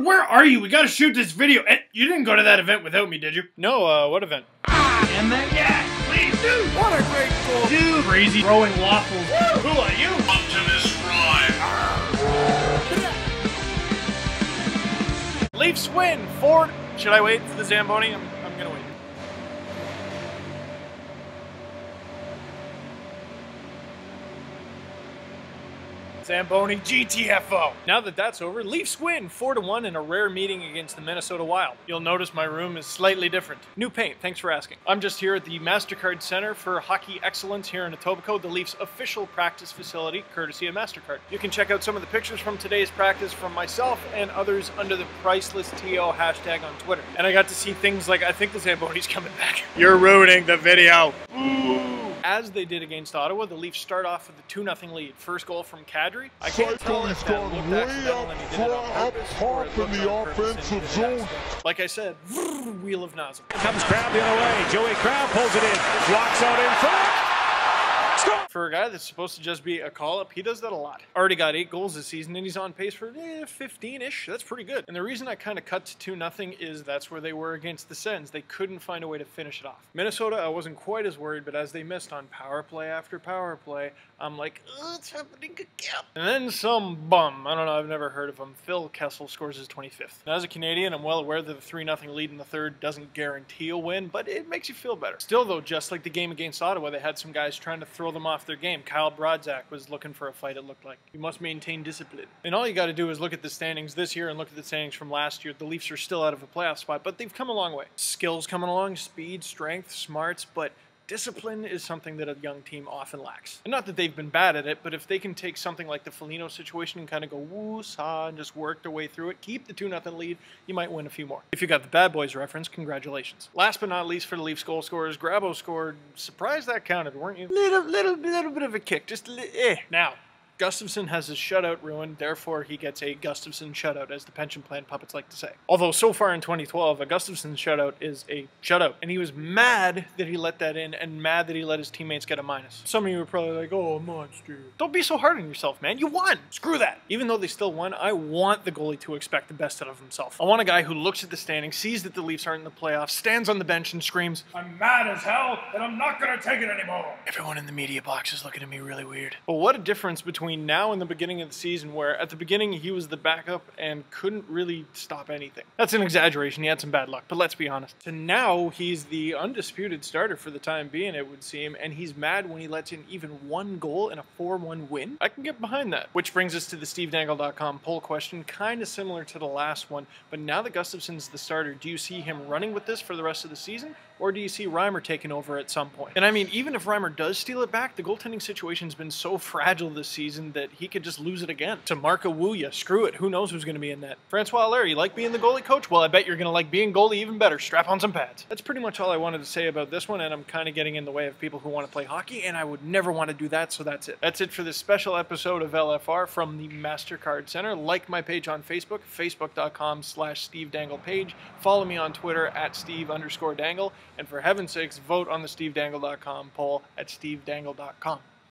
Dude, where are you? We gotta shoot this video. And you didn't go to that event without me, did you? No, what event? And then, yeah, please, dude. What a great goal. Dude. Crazy throwing waffles. Woo. Who are you? Optimus Prime. Leafs win. Ford. Should I wait for the Zamboni? I'm gonna wait. Zamboni GTFO. Now that that's over, Leafs win 4-1 in a rare meeting against the Minnesota Wild. You'll notice my room is slightly different. New paint, thanks for asking. I'm just here at the MasterCard Center for Hockey Excellence here in Etobicoke, the Leafs official practice facility, courtesy of MasterCard. You can check out some of the pictures from today's practice from myself and others under the PricelessTO hashtag on Twitter. And I got to see things like, I think the Zamboni's coming back. You're ruining the video. Ooh. As they did against Ottawa, the Leafs start off with a 2-0 lead. First goal from Kadri. I can't tell if that looked accidental and he did it on purpose, or it looked on purpose and he did it accidentally. Like I said, wheel of nozzle. Comes Crab the other way. Joey Crab pulls it in. Walks out in front. Score! For a guy that's supposed to just be a call-up, he does that a lot. Already got 8 goals this season, and he's on pace for 15-ish. That's pretty good. And the reason I kind of cut to 2-0 is that's where they were against the Sens. They couldn't find a way to finish it off. Minnesota, I wasn't quite as worried, but as they missed on power play after power play, I'm like, oh, it's happening again. And then some bum, I don't know, I've never heard of him, Phil Kessel scores his 25th. Now, as a Canadian, I'm well aware that the 3-0 lead in the third doesn't guarantee a win, but it makes you feel better. Still, though, just like the game against Ottawa, they had some guys trying to throw them off their game. Kyle Brodzak was looking for a fight, it looked like. You must maintain discipline. And all you got to do is look at the standings this year and look at the standings from last year. The Leafs are still out of a playoff spot, but they've come a long way. Skills coming along, speed, strength, smarts, but discipline is something that a young team often lacks. And not that they've been bad at it, but if they can take something like the Foligno situation and kind of go woo-saw and just work their way through it, keep the 2-0 lead, you might win a few more. If you got the Bad Boys reference, congratulations. Last but not least for the Leafs goal scorers, Grabo scored. Surprised that counted, weren't you? Little bit of a kick, just Now, Gustafsson has his shutout ruined, therefore he gets a Gustafsson shutout, as the pension plan puppets like to say. Although so far in 2012, a Gustafsson shutout is a shutout, and he was mad that he let that in and mad that he let his teammates get a minus. Some of you were probably like, oh, monster. Don't be so hard on yourself, man. You won. Screw that. Even though they still won, I want the goalie to expect the best out of himself. I want a guy who looks at the standings, sees that the Leafs aren't in the playoffs, stands on the bench and screams, I'm mad as hell, and I'm not gonna take it anymore. Everyone in the media box is looking at me really weird. But what a difference between now and the beginning of the season, where at the beginning he was the backup and couldn't really stop anything. That's an exaggeration, he had some bad luck, but let's be honest. So now he's the undisputed starter for the time being, it would seem, and he's mad when he lets in even 1 goal in a 4-1 win. I can get behind that. Which brings us to the SteveDangle.com poll question, kind of similar to the last one, but now that Gustafsson's the starter, do you see him running with this for the rest of the season? Or do you see Reimer taking over at some point? And I mean, even if Reimer does steal it back, the goaltending situation's been so fragile this season that he could just lose it again. To Marco Wuya, screw it, who knows who's going to be in net? Francois Allaire, you like being the goalie coach? Well, I bet you're going to like being goalie even better. Strap on some pads. That's pretty much all I wanted to say about this one, and I'm kind of getting in the way of people who want to play hockey, and I would never want to do that, so that's it. That's it for this special episode of LFR from the MasterCard Center. Like my page on Facebook, facebook.com/SteveDangle page. Follow me on Twitter at Steve_Dangle, and for heaven's sakes, vote on the SteveDangle.com poll at SteveDangle.com.